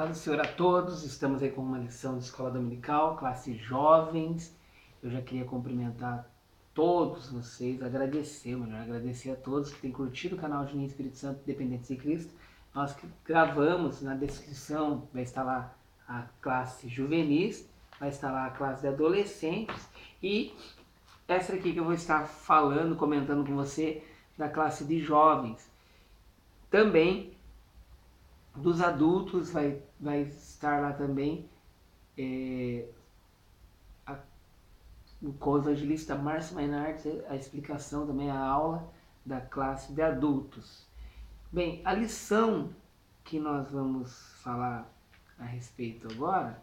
Paz do Senhor a todos, estamos aí com uma lição de escola dominical, classe jovens. Eu já queria cumprimentar todos vocês, agradecer a todos que têm curtido o canal de Ninho Espírito Santo Dependentes de Cristo. Nós que gravamos, na descrição vai estar lá a classe juvenis, vai estar lá a classe de adolescentes e essa aqui que eu vou estar falando, comentando com você, da classe de jovens. Também dos adultos vai estar lá também o co-evangelista Márcio Mainardi, a explicação também, a aula da classe de adultos. Bem, a lição que nós vamos falar a respeito agora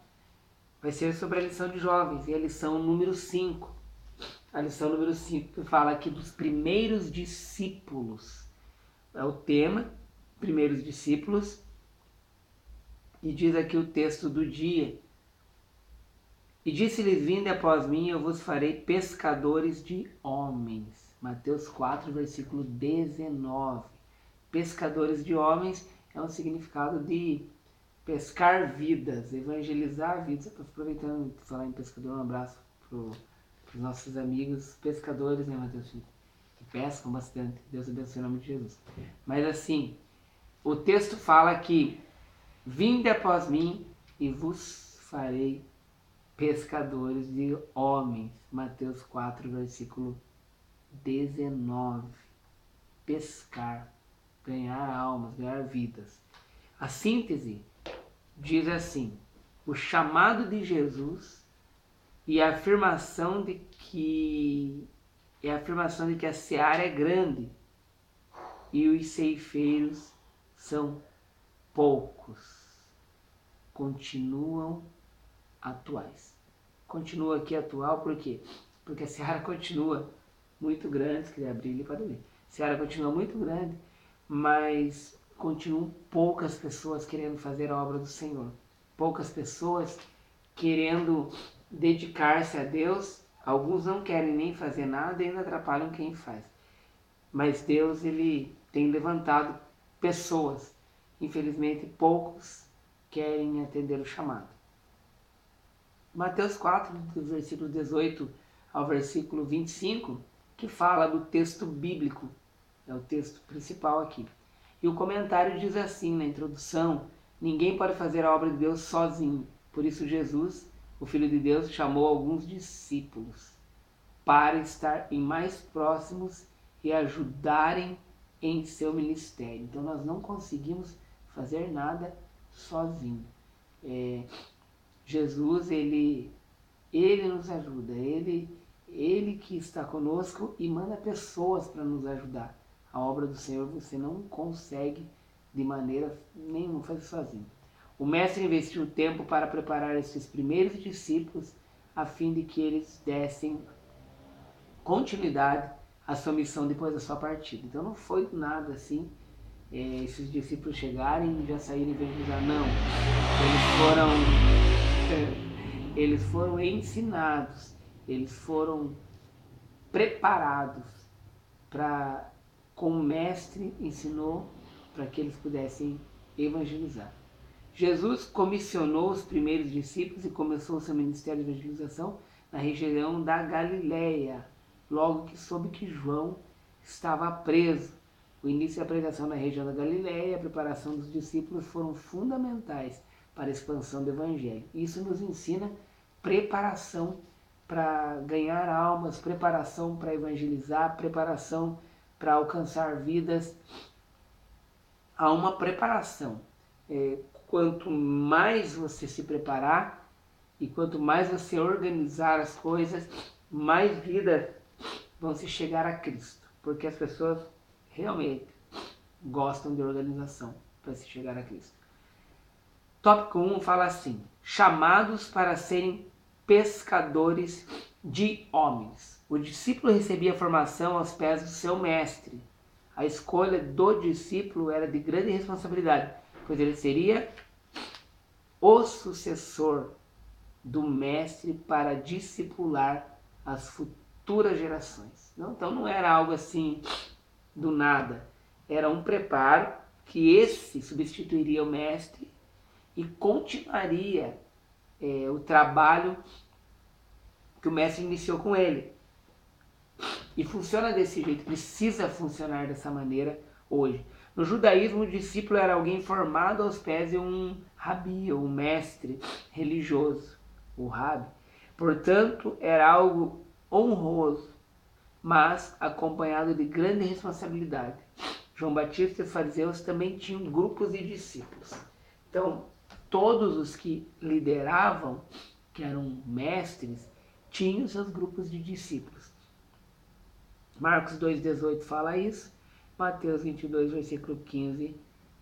vai ser sobre a lição de jovens, e a lição número 5. A lição número 5 que fala aqui dos primeiros discípulos. É o tema, primeiros discípulos. E diz aqui o texto do dia: e disse-lhes: vinde após mim, eu vos farei pescadores de homens. Mateus 4, versículo 19. Pescadores de homens é um significado de pescar vidas, evangelizar vidas. Aproveitando de falar em pescador, um abraço para os nossos amigos pescadores, né, Mateus? Que pescam bastante. Deus abençoe o nome de Jesus. Mas assim, o texto fala que vinde após mim e vos farei pescadores de homens. Mateus 4, versículo 19. Pescar, ganhar almas, ganhar vidas. A síntese diz assim: o chamado de Jesus e a afirmação de que a seara é grande e os ceifeiros são poucos. Continuam atuais. Continua aqui atual por quê? Porque a seara continua muito grande, se quiser abrir ele para ver. A seara continua muito grande, mas continuam poucas pessoas querendo fazer a obra do Senhor. Poucas pessoas querendo dedicar-se a Deus. Alguns não querem nem fazer nada e ainda atrapalham quem faz. Mas Deus, ele tem levantado pessoas. Infelizmente, poucos querem atender o chamado. Mateus 4, do versículo 18 ao versículo 25, que fala do texto bíblico, é o texto principal aqui. E o comentário diz assim, na introdução: ninguém pode fazer a obra de Deus sozinho. Por isso Jesus, o Filho de Deus, chamou alguns discípulos para estarem mais próximos e ajudarem em seu ministério. Então nós não conseguimos fazer nada sozinho. Jesus, ele nos ajuda, ele que está conosco e manda pessoas para nos ajudar. A obra do Senhor você não consegue de maneira nenhuma fazer sozinho. O mestre investiu tempo para preparar esses primeiros discípulos a fim de que eles dessem continuidade à sua missão depois da sua partida. Então não foi do nada assim, esses discípulos chegarem e já saírem evangelizar, não. Eles foram ensinados, eles foram preparados para, como o mestre ensinou, para que eles pudessem evangelizar. Jesus comissionou os primeiros discípulos e começou o seu ministério de evangelização na região da Galileia, logo que soube que João estava preso. O início da pregação na região da Galileia e a preparação dos discípulos foram fundamentais para a expansão do Evangelho. Isso nos ensina preparação para ganhar almas, preparação para evangelizar, preparação para alcançar vidas. Há uma preparação. Quanto mais você se preparar e quanto mais você organizar as coisas, mais vidas vão se chegar a Cristo. Porque as pessoas realmente gostam de organização para se chegar a Cristo. Tópico 1 fala assim: chamados para serem pescadores de homens. O discípulo recebia formação aos pés do seu mestre. A escolha do discípulo era de grande responsabilidade, pois ele seria o sucessor do mestre para discipular as futuras gerações. Então não era algo assim do nada. Era um preparo que esse substituiria o mestre e continuaria o trabalho que o mestre iniciou com ele. E funciona desse jeito, precisa funcionar dessa maneira hoje. No judaísmo, o discípulo era alguém formado aos pés de um rabi, ou um mestre religioso, o rabi. Portanto, era algo honroso, mas acompanhado de grande responsabilidade. João Batista e os fariseus também tinham grupos de discípulos. Então, todos os que lideravam, que eram mestres, tinham seus grupos de discípulos. Marcos 2,18 fala isso, Mateus 22, versículo 15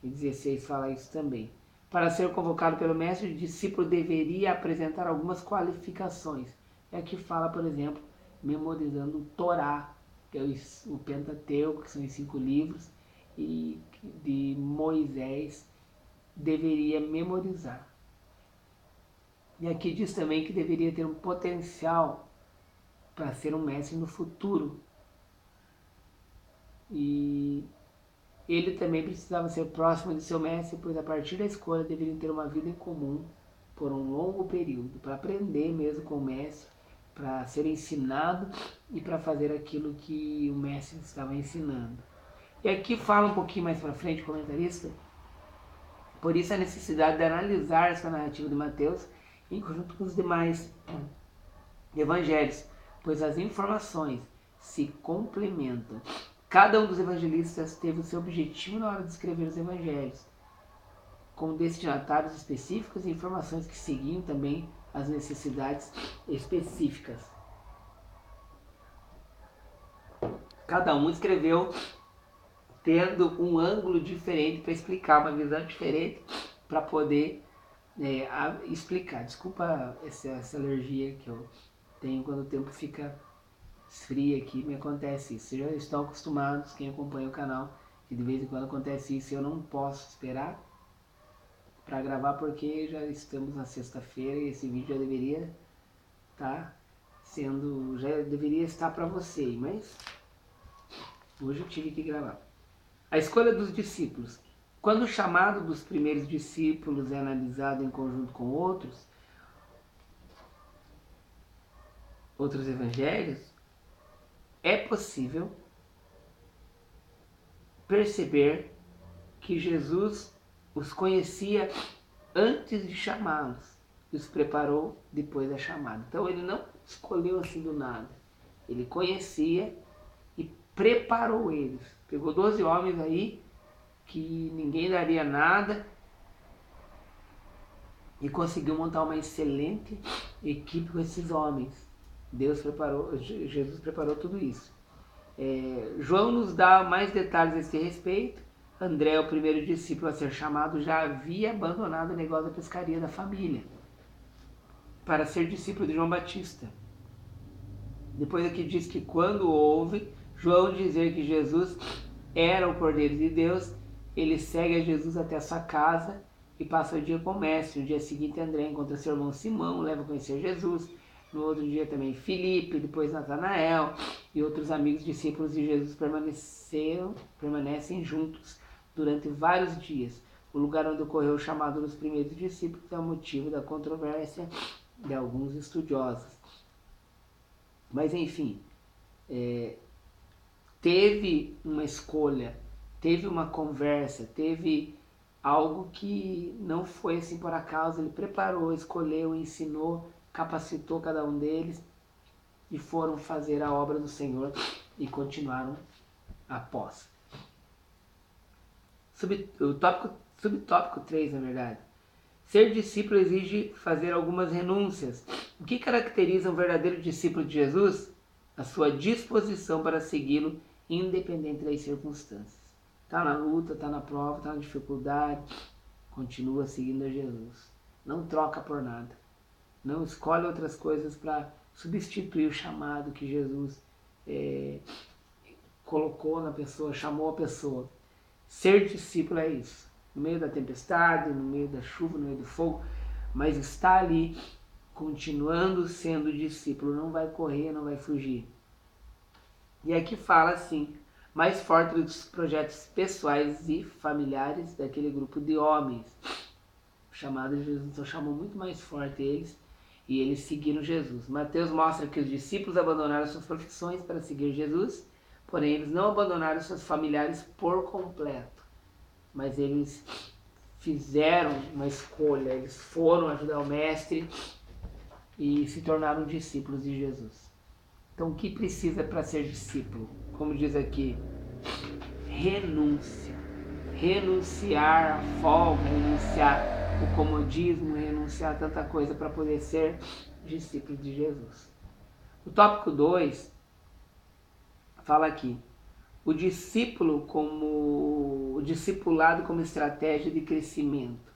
e 16 fala isso também. Para ser convocado pelo mestre, o discípulo deveria apresentar algumas qualificações. É aqui fala, por exemplo, memorizando o Torá, que é o Pentateuco, que são os 5 livros, e de Moisés deveria memorizar. E aqui diz também que deveria ter um potencial para ser um mestre no futuro. E ele também precisava ser próximo de seu mestre, pois a partir da escola deveriam ter uma vida em comum por um longo período, para aprender mesmo com o mestre, para ser ensinado e para fazer aquilo que o mestre estava ensinando. E aqui fala um pouquinho mais para frente o comentarista, por isso a necessidade de analisar essa narrativa de Mateus em conjunto com os demais evangelhos, pois as informações se complementam. Cada um dos evangelistas teve o seu objetivo na hora de escrever os evangelhos, com destinatários específicos e informações que seguiam também as necessidades específicas. Cada um escreveu tendo um ângulo diferente para explicar, uma visão diferente para poder explicar. Desculpa essa alergia que eu tenho quando o tempo fica frio aqui, me acontece isso. Vocês já estão acostumados, quem acompanha o canal, que de vez em quando acontece isso. Eu não posso esperar para gravar porque já estamos na sexta-feira e esse vídeo já deveria estar para vocês, mas hoje eu tive que gravar. A escolha dos discípulos. Quando o chamado dos primeiros discípulos é analisado em conjunto com outros evangelhos, é possível perceber que Jesus os conhecia antes de chamá-los e os preparou depois da chamada. Então ele não escolheu assim do nada. Ele conhecia e preparou eles. Pegou 12 homens aí que ninguém daria nada e conseguiu montar uma excelente equipe com esses homens. Jesus preparou tudo isso. João nos dá mais detalhes a esse respeito. André, o primeiro discípulo a ser chamado, já havia abandonado o negócio da pescaria da família para ser discípulo de João Batista. Depois aqui diz que quando ouve João dizer que Jesus era o Cordeiro de Deus, ele segue a Jesus até a sua casa e passa o dia com o mestre. No dia seguinte, André encontra seu irmão Simão, leva a conhecer Jesus. No outro dia também Filipe, depois Natanael e outros amigos discípulos de Jesus permanecem juntos durante vários dias. O lugar onde ocorreu o chamado dos primeiros discípulos é o motivo da controvérsia de alguns estudiosos. Mas enfim, teve uma escolha, teve uma conversa, teve algo que não foi assim por acaso. Ele preparou, escolheu, ensinou, capacitou cada um deles e foram fazer a obra do Senhor e continuaram após. Subtópico 3, na verdade. Ser discípulo exige fazer algumas renúncias. O que caracteriza um verdadeiro discípulo de Jesus? A sua disposição para segui-lo, independente das circunstâncias. Está na luta, está na prova, está na dificuldade, continua seguindo a Jesus. Não troca por nada. Não escolhe outras coisas para substituir o chamado que Jesus colocou na pessoa, chamou a pessoa. Ser discípulo é isso. No meio da tempestade, no meio da chuva, no meio do fogo, mas está ali, continuando sendo discípulo. Não vai correr, não vai fugir. E aqui fala assim, mais forte dos projetos pessoais e familiares daquele grupo de homens. chamado de Jesus, então chamou muito mais forte eles e eles seguiram Jesus. Mateus mostra que os discípulos abandonaram suas profissões para seguir Jesus, porém eles não abandonaram seus familiares por completo, mas eles fizeram uma escolha, eles foram ajudar o mestre e se tornaram discípulos de Jesus. Então o que precisa para ser discípulo? Como diz aqui, renúncia. Renunciar à folga, renunciar o comodismo, renunciar a tanta coisa para poder ser discípulo de Jesus. O tópico 2 fala aqui, o discipulado como estratégia de crescimento.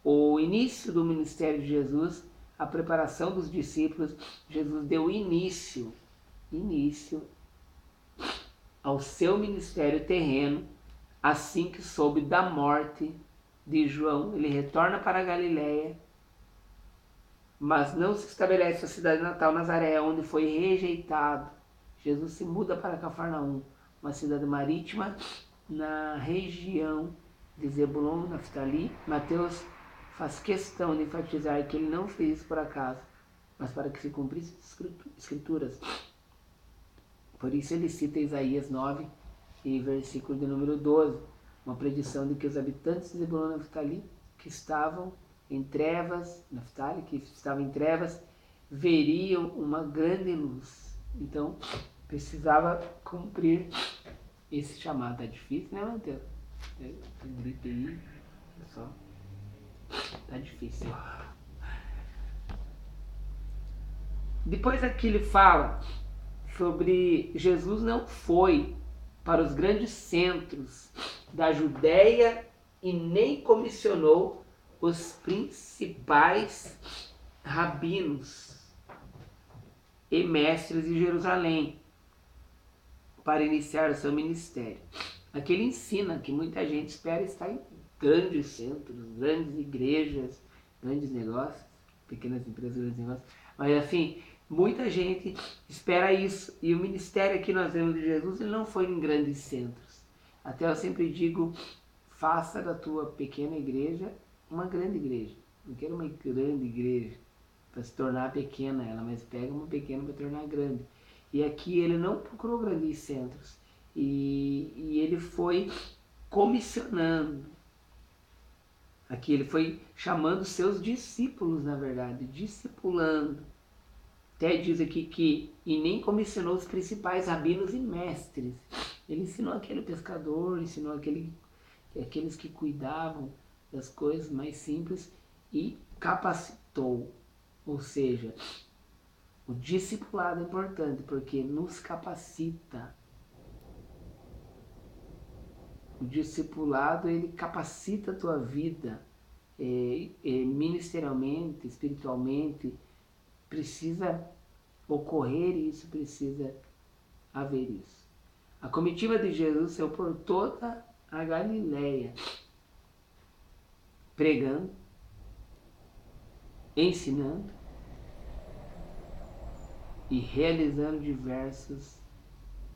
O início do ministério de Jesus, a preparação dos discípulos, Jesus deu início ao seu ministério terreno, assim que soube da morte de João. Ele retorna para a Galiléia, mas não se estabelece a cidade natal, Nazaré, onde foi rejeitado. Jesus se muda para Cafarnaum, uma cidade marítima na região de Zebulon, Naftali. Mateus faz questão de enfatizar que ele não fez isso por acaso, mas para que se cumprissem as escrituras. Por isso ele cita Isaías 9 e versículo de número 12, uma predição de que os habitantes de Zebulon e Naftali, que estavam em trevas, veriam uma grande luz. Então, precisava cumprir esse chamado. Tá difícil, né, Matheus? Grita aí, só. Tá difícil. Depois aqui ele fala sobre Jesus não foi para os grandes centros da Judéia e nem comissionou os principais rabinos e mestres de Jerusalém para iniciar o seu ministério. Aqui ele ensina que muita gente espera estar em grandes centros, grandes igrejas, grandes negócios, pequenas empresas, grandes negócios, mas assim, muita gente espera isso, e o ministério que nós vemos de Jesus, ele não foi em grandes centros. Até eu sempre digo, faça da tua pequena igreja uma grande igreja. Não quero uma grande igreja para se tornar pequena ela, mas pega uma pequena para tornar grande. E aqui ele não procurou grandes centros, e ele foi comissionando. Aqui ele foi chamando seus discípulos, na verdade, discipulando. Até diz aqui que e nem comissionou os principais rabinos e mestres. Ele ensinou aquele pescador, ensinou aqueles que cuidavam das coisas mais simples e capacitou. Ou seja, o discipulado é importante porque nos capacita. O discipulado, ele capacita a tua vida ministerialmente, espiritualmente. Precisa ocorrer isso, precisa haver isso. A comitiva de Jesus saiu por toda a Galiléia, pregando, ensinando e realizando diversos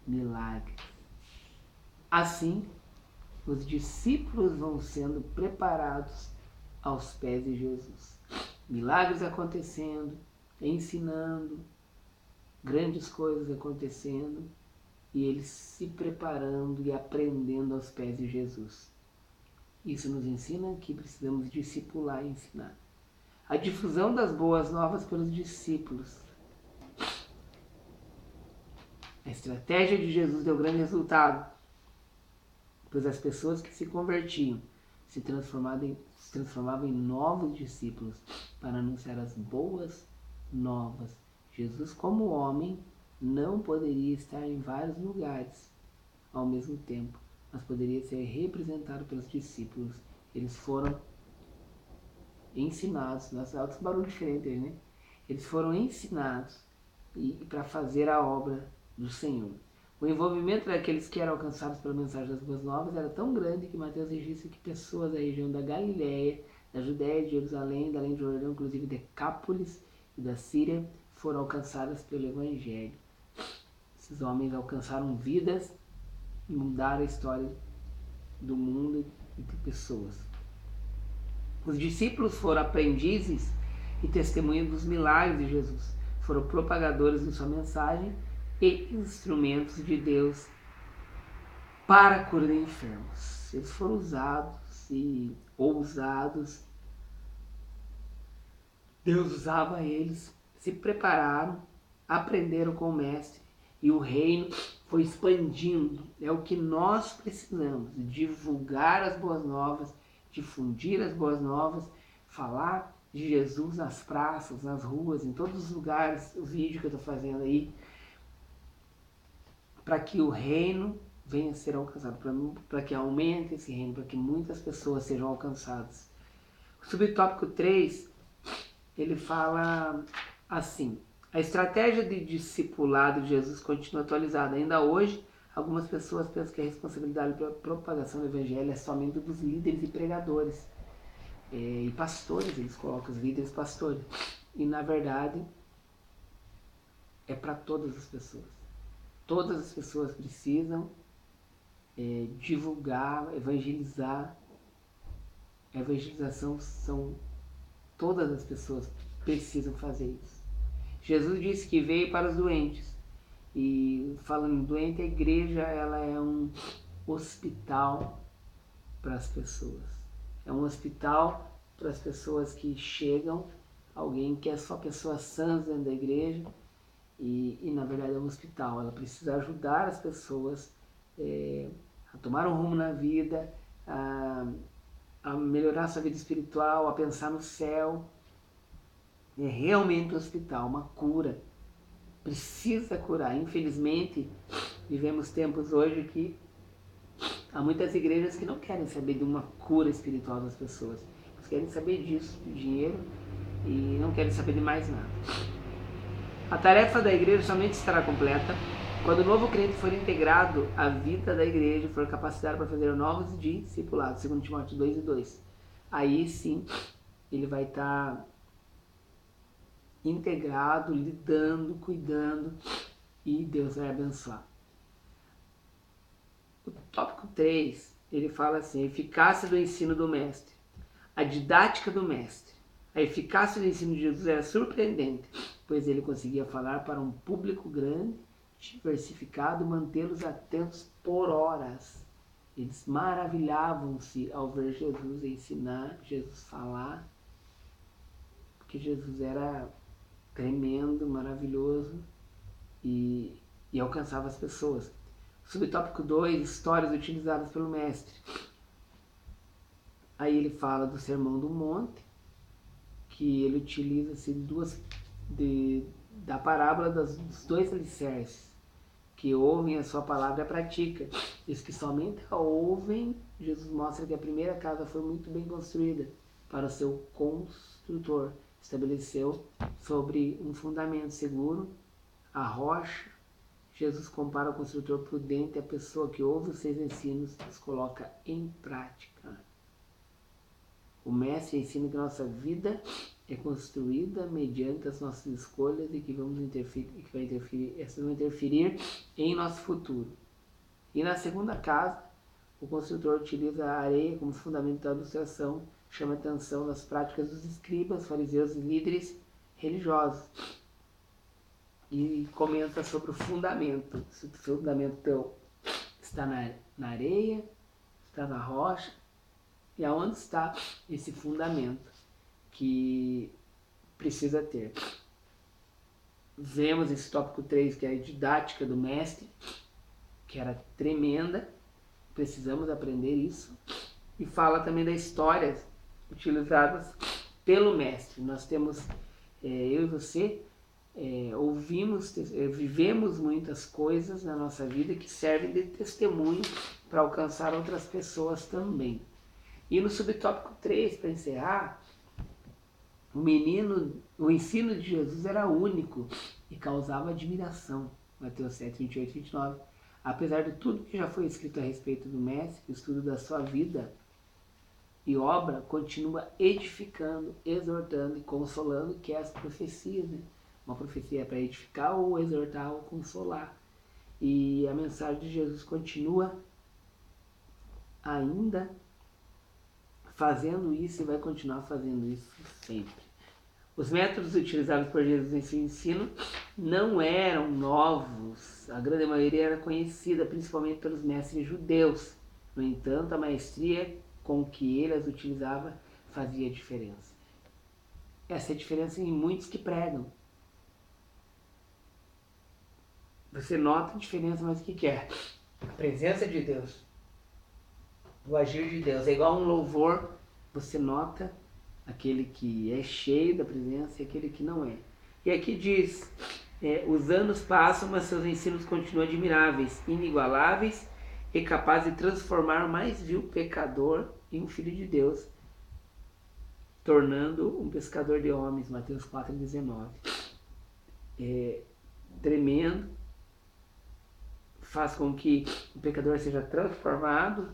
milagres. Assim, os discípulos vão sendo preparados aos pés de Jesus. Milagres acontecendo, ensinando, grandes coisas acontecendo e eles se preparando e aprendendo aos pés de Jesus. Isso nos ensina que precisamos discipular e ensinar. A difusão das boas novas pelos discípulos. A estratégia de Jesus deu grande resultado, pois as pessoas que se convertiam se transformavam em novos discípulos para anunciar as boas novas. Jesus, como homem, não poderia estar em vários lugares ao mesmo tempo, mas poderia ser representado pelos discípulos. Eles foram ensinados, nossa, altos barulho diferente aí, né? Eles foram ensinados para fazer a obra do Senhor. O envolvimento daqueles que eram alcançados pela mensagem das boas novas era tão grande que Mateus registra que pessoas da região da Galiléia, da Judéia, de Jerusalém, da além de Jordão, inclusive Decápolis e da Síria, foram alcançadas pelo Evangelho. Esses homens alcançaram vidas e mudaram a história do mundo e de pessoas. Os discípulos foram aprendizes e testemunhas dos milagres de Jesus. Foram propagadores de sua mensagem e instrumentos de Deus para a cura de enfermos. Eles foram usados e ousados. Deus usava eles, se prepararam, aprenderam com o Mestre e o reino foi expandindo. É o que nós precisamos, divulgar as boas novas, difundir as boas novas, falar de Jesus nas praças, nas ruas, em todos os lugares, o vídeo que eu estou fazendo aí, para que o reino venha a ser alcançado, para que aumente esse reino, para que muitas pessoas sejam alcançadas. O subtópico 3, ele fala assim: a estratégia de discipulado de Jesus continua atualizada. Ainda hoje, algumas pessoas pensam que a responsabilidade pela propagação do evangelho é somente dos líderes e pregadores. E pastores, eles colocam os líderes pastores. E na verdade, é para todas as pessoas. Todas as pessoas precisam divulgar, evangelizar. A evangelização são todas as pessoas precisam fazer isso. Jesus disse que veio para os doentes. E falando em doente, a igreja ela é um hospital para as pessoas. É um hospital para as pessoas que chegam, alguém que é só pessoas sãs dentro da igreja. E na verdade é um hospital. Ela precisa ajudar as pessoas a tomar um rumo na vida, a melhorar sua vida espiritual, a pensar no céu. É realmente um hospital, uma cura. Precisa curar. Infelizmente, vivemos tempos hoje que há muitas igrejas que não querem saber de uma cura espiritual das pessoas. Eles querem saber disso, de dinheiro, e não querem saber de mais nada. A tarefa da igreja somente estará completa quando o novo crente for integrado à vida da igreja e for capacitado para fazer novos discipulados, segundo Timóteo 2:2. Aí sim, ele vai estar integrado, lidando, cuidando, e Deus vai abençoar. O tópico 3, ele fala assim: a eficácia do ensino do mestre, a didática do mestre. A eficácia do ensino de Jesus era surpreendente, pois ele conseguia falar para um público grande, diversificado, mantê-los atentos por horas. Eles maravilhavam-se ao ver Jesus ensinar, Jesus falar, porque Jesus era tremendo, maravilhoso e alcançava as pessoas. Subtópico 2, histórias utilizadas pelo mestre. Aí ele fala do Sermão do Monte, que ele utiliza-se da parábola dos dois alicerces, que ouvem a sua palavra e a praticam. Os que somente a ouvem, Jesus mostra que a primeira casa foi muito bem construída para o seu construtor. Estabeleceu sobre um fundamento seguro, a rocha. Jesus compara o construtor prudente à pessoa que ouve os seus ensinos e os coloca em prática. O mestre ensina que nossa vida é construída mediante as nossas escolhas e que essas vão interferir em nosso futuro. E na segunda casa, o construtor utiliza a areia como fundamento da ilustração, chama a atenção das práticas dos escribas, fariseus e líderes religiosos. E comenta sobre o fundamento. Se o fundamento está na areia, está na rocha, e aonde está esse fundamento que precisa ter. Vemos esse tópico 3, que é a didática do mestre, que era tremenda, precisamos aprender isso. E fala também das histórias utilizadas pelo mestre. Nós temos, eu e você, vivemos muitas coisas na nossa vida que servem de testemunho para alcançar outras pessoas também. E no subtópico 3, para encerrar, o ensino de Jesus era único e causava admiração. Mateus 7, 28 e 29. Apesar de tudo que já foi escrito a respeito do mestre, o estudo da sua vida e obra continua edificando, exortando e consolando, que é as profecias, né? Uma profecia é para edificar ou exortar ou consolar. E a mensagem de Jesus continua ainda fazendo isso e vai continuar fazendo isso sempre. Os métodos utilizados por Jesus em seu ensino não eram novos, a grande maioria era conhecida, principalmente pelos mestres judeus. No entanto, a maestria com que ele as utilizava fazia diferença. Essa é a diferença em muitos que pregam. Você nota a diferença, mas o que é? A presença de Deus, o agir de Deus. É igual um louvor, você nota aquele que é cheio da presença e aquele que não é. E aqui diz, os anos passam, mas seus ensinos continuam admiráveis, inigualáveis e capazes de transformar o mais vil pecador em um filho de Deus, tornando um pescador de homens, Mateus 4,19. Tremendo, faz com que o pecador seja transformado,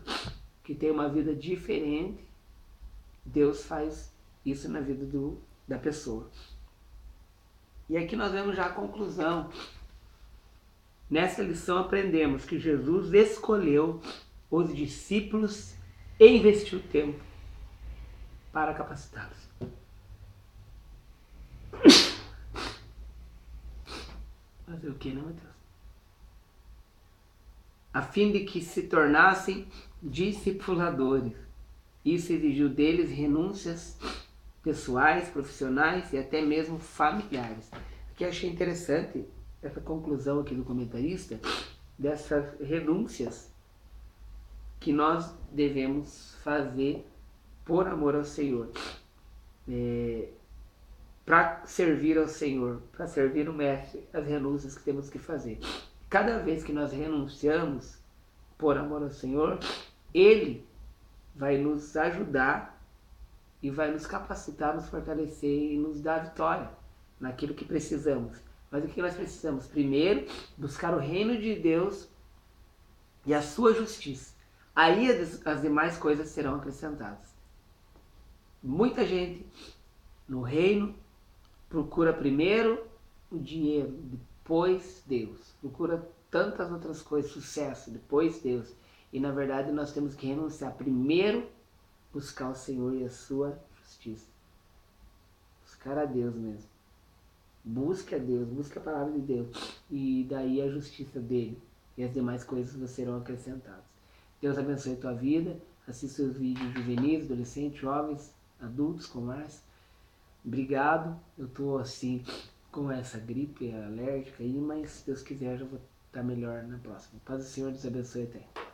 que tenha uma vida diferente. Deus faz isso na vida da pessoa. E aqui nós vemos já a conclusão. Nessa lição aprendemos que Jesus escolheu os discípulos e investiu tempo para capacitá-los. Fazer o que, né, Mateus? A fim de que se tornassem discipuladores. Isso exigiu deles renúncias pessoais, profissionais e até mesmo familiares. Aqui achei interessante essa conclusão aqui do comentarista, dessas renúncias que nós devemos fazer por amor ao Senhor, para servir ao Senhor, para servir o Mestre, as renúncias que temos que fazer. Cada vez que nós renunciamos por amor ao Senhor, Ele vai nos ajudar e vai nos capacitar, nos fortalecer e nos dar vitória naquilo que precisamos. Mas o que nós precisamos? Primeiro, buscar o reino de Deus e a sua justiça. Aí as demais coisas serão acrescentadas. Muita gente no reino procura primeiro o dinheiro, depois Deus. Procura tantas outras coisas, sucesso, depois Deus. E na verdade nós temos que renunciar. Primeiro, buscar o Senhor e a sua justiça. Buscar a Deus mesmo. Busque a Deus, busque a palavra de Deus. E daí a justiça dele. E as demais coisas serão acrescentadas. Deus abençoe a tua vida. Assista os vídeos juvenis, adolescentes, jovens, adultos com mais. Obrigado. Eu tô assim com essa gripe alérgica aí, mas se Deus quiser eu já vou estar melhor na próxima. Paz do Senhor, Deus abençoe até.